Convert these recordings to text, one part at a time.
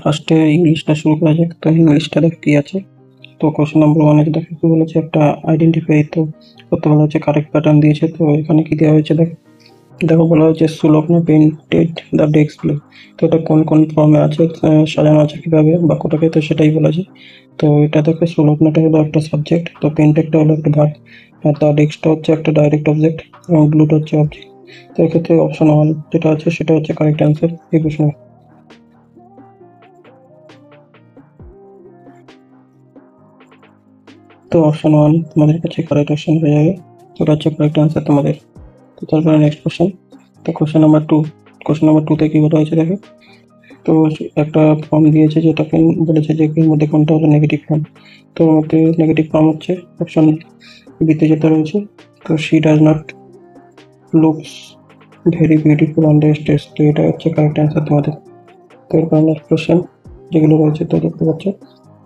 ফার্স্টে ইংলিশটা শুরু করা যাক। তো ইংলিশটা দেখো কি আছে। তো কোশ্চেন নাম্বার 1 এ দেখো কি বলেছে, একটা আইডেন্টিফাই তো করতে বলা হচ্ছে, কারেক্ট প্যাটার্ন দিয়েছে। তো এখানে কি দেওয়া হয়েছে দেখো, বলা হচ্ছে সুলগ্ন পেইন্টেড দ্য ডিসপ্লে। তো এটা কোন কোন ফর্মে আছে, সাজানো আছে কিভাবে বাক্যটাকে, তো সেটাই বলেছে। তো এটা দেখো, সুলগ্নটা হলো একটা সাবজেক্ট, তো পেইন্টেডটা হলো একটা ভার্ব, আর দ্য ডেস্কটা হচ্ছে একটা ডাইরেক্ট অবজেক্ট, এবং ব্লুটা হচ্ছে অবজেক্ট। তো এক্ষেত্রে অপশন 1 যেটা আছে সেটা হচ্ছে কারেক্ট অ্যান্সার এই প্রশ্ন। তো অপশন 1 তোমাদের কাছে কারেক্ট অপশন হয়ে যাবে, তো এটা হচ্ছে কারেক্ট অ্যান্সার তোমাদের। তো তারপরে নেক্সট কোশ্চেন। তো কোশ্চেন নাম্বার 2, তে কি বলা হয়েছে দেখো। তো একটা ফর্ম দিয়েছে, যেটাকে বলেছে যে এর মধ্যে কোনটা হলো নেগেটিভ ফর্ম। তো ওর মধ্যে নেগেটিভ ফর্ম হচ্ছে অপশন বিতে যেটা রয়েছে। তো she does not looks very beautiful on the stage. তো এটা হচ্ছে কারেক্ট অ্যান্সার তোমাদের। তো এরপর নেক্সট কোশ্চেন যেগুলো রয়েছে তো দেখতে পাচ্ছ।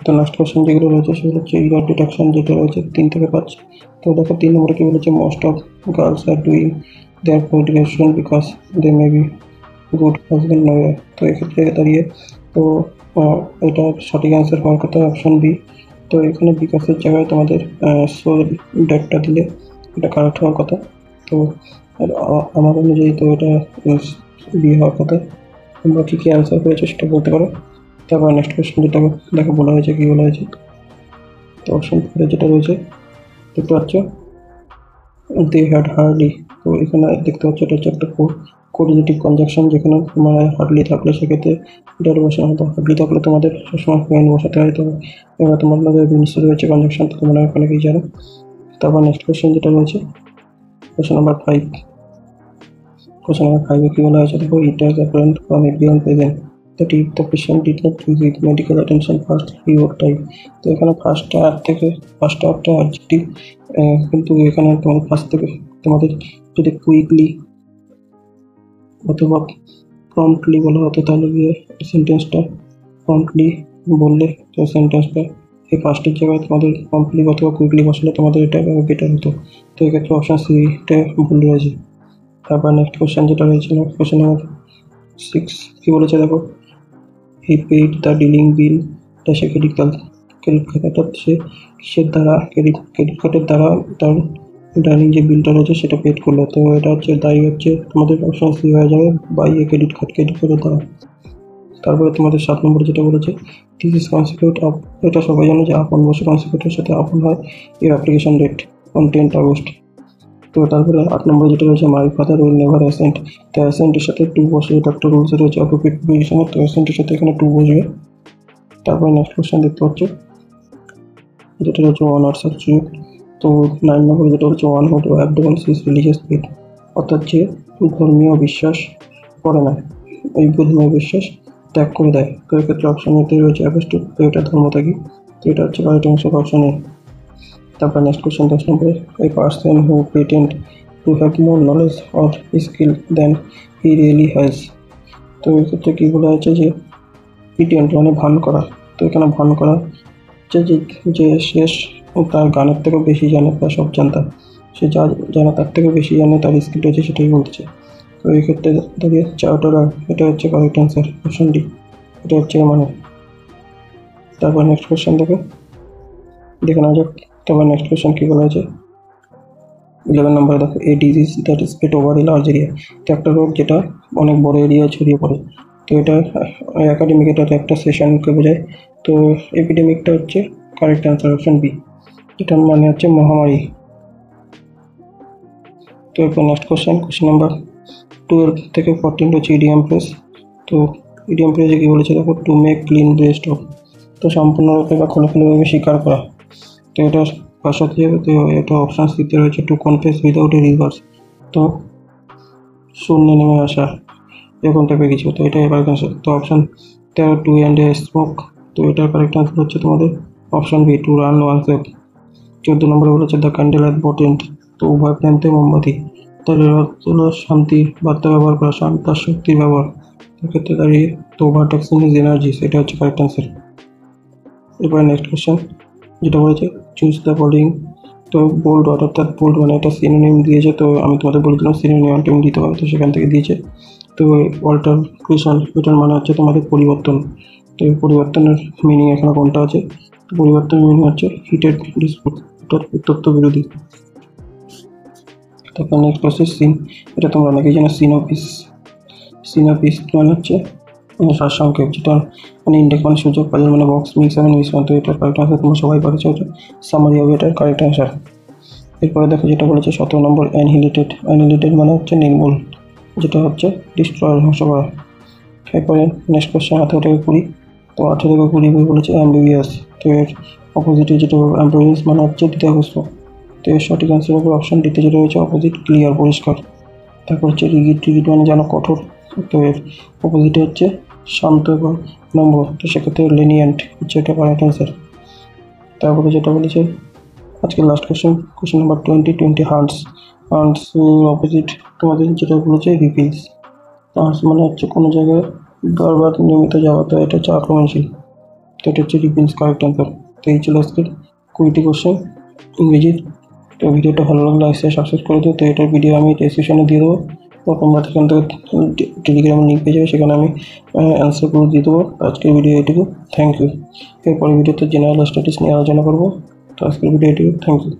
তো নেক্সট কোশ্চেন যেগুলো রয়েছে সেগুলো হচ্ছে ইয়ার ডিটেকশন, যেটা রয়েছে 3 থেকে 5। তো দেখো 3 নম্বরে কি বলেছে, most of girls are doing their graduation because they may be good husband নয়। তো এক্ষেত্রে দাঁড়িয়ে তো এটা সঠিক অ্যান্সার হওয়ার কথা অপশন বি। তো এখানে বিকাশের জায়গায় তোমাদের সো ডেটটা দিলে এটা কারেক্ট হওয়ার কথা। তো আমার অনুযায়ী তো এটা বি হওয়ার কথা। তোমরা কী কী অ্যান্সার করেছো সেটা বলতে পারো। তারপর নেক্সট কোয়েশ্চেন যেটা দেখো বলা হয়েছে, কী বলা হয়েছে। তো অপশন 4 যেটা রয়েছে দেখতে পাচ্ছ, দে হ্যাড হার্ডলি। তো এখানে দেখতে পাচ্ছ এটা হচ্ছে একটা কোরিলেটিভ কনজাংশন, যেখানে তোমার হার্ডলি থাকলে সেক্ষেত্রে এটার বসানো হতো, হার্ডলি থাকলে তোমাদের সবসময় মেন বসাতে হয়। তো এবার তোমাদের মিশ্র রয়েছে কনজাংশন, তো তোমরা অনেকেই জানো। তারপর নেক্সট কোয়েশ্চেন যেটা রয়েছে কোয়েশ্চেন নাম্বার 5। কোয়েশ্চন নাম্বার 5 কি বলা হয়েছে দেখো, it has apparent from everyone present that if the patient did not receive medical attention first he would die। তো এখানে ফার্স্ট একটা অ্যাডজেক্টিভ, কিন্তু এখানে তোমার ফার্স্ট থেকে তোমাদের যদি কুইকলি অথবা প্রম্পটলি বলা হতো তাহলে গিয়ে সেন্টেন্সটা প্রম্পটলি বললে তো সেন্টেন্সটা এই ফার্স্টের জায়গায় তোমাদের প্রম্পটলি অথবা কুইকলি বসালে তোমাদের এটা বেটার হতো। তো এক্ষেত্রে অপশান সিটা ভুল রয়েছে। তারপর নেক্সট কোয়েশ্চেন যেটা রয়েছে, কোয়েশ্চেন নাম্বার 6 কি বলেছে দেখো, he paid the dealing bill ড্যাশে ক্রেডিট কার্ড। অর্থাৎ সে কিসের দ্বারা ক্রেডিট কার্ডের দ্বারা তার ডাইনিং যে বিলটা রয়েছে সেটা পেড করলো। তো এটা হচ্ছে দায়ী হচ্ছে তোমাদের অপশন সি হয়ে যাবে, বাই এ ক্রেডিট কার্ডের দ্বারা। তারপরে তোমাদের 7 নম্বরে যেটা বলেছে, দিস ইজ কনসিকিউট অফ। এটা সবাই জানে যে আপন বসে কনসিকিউটের সাথে আপন হয় এর application date on 10th August। তো তারপরে 8 নম্বরে যেটা রয়েছে, my father will never accent. তো অ্যাসেন্টের সাথে টু বসে, এটা একটা রুলসে রয়েছে অকুপেড প্রিপোজিশনের, তো অ্যাসেন্টের সাথে এখানে টু বসবে। তারপরে নেক্সট কোয়েশ্চেন দেখতে পাচ্ছ যেটা রয়েছে ওয়ান আর সাবস্টিটিউট। তো 9 নম্বরে যেটা হচ্ছে, one who abandons his religious faith. অর্থাৎ যে ধর্মীয় বিশ্বাস করে না, এই ধর্মীয় বিশ্বাস ত্যাগ করে দেয়। তো এক্ষেত্রে অপশন এতে রয়েছে অ্যাপোস্টেট। তো এটা ধর্মত্যাগী। তো এটা হচ্ছে কারেক্ট অ্যান্সার অপশন এ। তারপর নেক্সট কোয়েশ্চেন 10 নম্বরে, a person who pretend to have more knowledge or skill than he really has. তো এক্ষেত্রে কী বলা হয়েছে যে প্রিটেন্ড মানে ভান করা। তো এখানে ভান করা হচ্ছে যে শেষ তার গানের থেকেও বেশি জানে, তার সব জানতা, সে যা জানে তার থেকে বেশি জানে, তার স্কিল রয়েছে সেটাই বলছে। তো এই ক্ষেত্রে দাঁড়িয়ে চার্টার, এটা হচ্ছে কারেক্ট অ্যান্সার অপশন ডি, এটা হচ্ছে মানে। তারপর নেক্সট কোয়েশ্চেন দেখে নেওয়া যাক। তারপর নেক্সট কোয়েশ্চেন কী বলা হয়েছে 11 নম্বরে দেখো, এ disease that spread over a large area. তো একটা রোগ যেটা অনেক বড় এরিয়া ছড়িয়ে পড়ে। তো এটা একাডেমিক, এটা একটা সেশনকে বোঝায়। তো এপিডেমিকটা হচ্ছে কারেক্ট অ্যান্সার অপশন বি, এটার মানে হচ্ছে মহামারী। তো এরপর নেক্সট কোয়েশ্চেন নাম্বার 12 থেকে 14 হচ্ছে ইডিয়াম ফ্রেজ। তো ইডিয়াম ফ্রেজে কী বলেছে দেখো, to make clean breast of. তো সম্পূর্ণরূপে বা খোলাখুলিভাবে স্বীকার করা। তো এটা ভাষাতে যাবে। তো এটা অপশান সিতে রয়েছে, to confess without a reverse. তো শূন্যে নেমে আসা এরকম টাইপের কিছু। তো এটা কারেক্ট অ্যান্সার। তো option 13, to and a smoke. তো এটার কারেক্ট অ্যান্সার হচ্ছে তোমাদের option B, to run one safe. 14 নম্বরে বলেছে, দ্য ক্যান্ডেল অ্যাট বটেন্ট। তো উভয় প্রান্তে মোমবাতি। তাহলে হলো শান্তি বার্তা ব্যবহার করা, তার শক্তির ব্যবহার। এক্ষেত্রে দাঁড়িয়ে তো ওভারটেক্সিং ইজ এনার্জি, সেটা হচ্ছে কারেক্ট অ্যান্সার। এরপরে নেক্সট কোয়েশ্চেন যেটা বলেছে, চুজ দ্য ফলোইং। তো বোল্ড, অর্থাৎ বোল্ড মানে একটা সিনোনিম দিয়েছে। তো আমি তোমাদের বলেছিলাম সিনোনিম দিতে হবে, তো সেখান থেকে দিয়েছে। তো অল্টারনেশন, এটার মানে হচ্ছে তোমাদের পরিবর্তন। তো এর পরিবর্তনের মিনিং এখানে কোনটা আছে? পরিবর্তনের মিনিং হচ্ছে হিটেড ডিসপুট, এটা উত্তপ্ত বিরোধী। তারপর নেক্সট হচ্ছে সিন, এটা তোমরা অনেকেই জানো। সিনোপিস, সিনোপিস মানে হচ্ছে সারসংক্ষেপ, যেটা মানে ইন্ডেক্স মানে সূচক, পাজল মানে বক্স, মিক্স মানে মিশ্রণ। তো এটার কারেক্ট আনসার তোমরা সবাই পারছো, এটা সামারি হবে এটার কারেক্ট আনসার। এরপরে দেখো যেটা বলেছে 17 নম্বর, অ্যানহিলেটেড। অ্যানহিলেটেড মানে হচ্ছে নির্মূল, যেটা হচ্ছে ডিস্ট্রয়, ধ্বংস করা। এরপরে নেক্সট কোয়েশ্চেন 18 থেকে 20। তো 18 থেকে 20 বলেছে অ্যাম্বিভিয়াস। তো এর অপোজিটে যেটা অ্যাম্বিভিয়াস মানে হচ্ছে দ্বিধাগ্রস্ত। তো এর সঠিক অ্যান্সার হবে অপশন ডিতে, যেটা রয়েছে অপোজিট ক্লিয়ার, পরিষ্কার। তারপর হচ্ছে রিগিড, রিগিড মানে জানো কঠোর। তো এর অপোজিটে হচ্ছে শান্ত এবং নম্র। তো সেক্ষেত্রে লেনিয়েন্ট হচ্ছে এটা কারেক্ট অ্যান্সার। তারপরে যেটা বলেছে আজকে লাস্ট কোয়েশ্চেন নাম্বার 20 হান্টস। হান্টস অপোজিট তোমাদের যেটা বলেছে রিপিলস। হান্টস মানে হচ্ছে কোনো জায়গায় বারবার নিয়মিত যাওয়া, তো এটা হচ্ছে আক্রমণশীল। তো এটা হচ্ছে রিপিলস কারেক্ট অ্যান্সার। তো এই ছিল আজকে 20টি কোয়েশ্চেন ইংরেজির। তো ভিডিওটা ভালো লাগলে সাবস্ক্রাইব করে দিও। তো এটার ভিডিও আমি ডেসক্রিপশনে দিয়ে দেবো, তো তোমরা সেখান থেকে টেলিগ্রামের লিঙ্ক পেয়ে যাবে, সেখানে আমি অ্যান্সারগুলো দিয়ে দেবো। আজকের ভিডিও এটুকু, থ্যাংক ইউ। এরপরে ভিডিওতে জেনারেল স্ট্যাটিস নিয়ে আলোচনা করবো। তো আজকের ভিডিও এটুকু, থ্যাংক ইউ।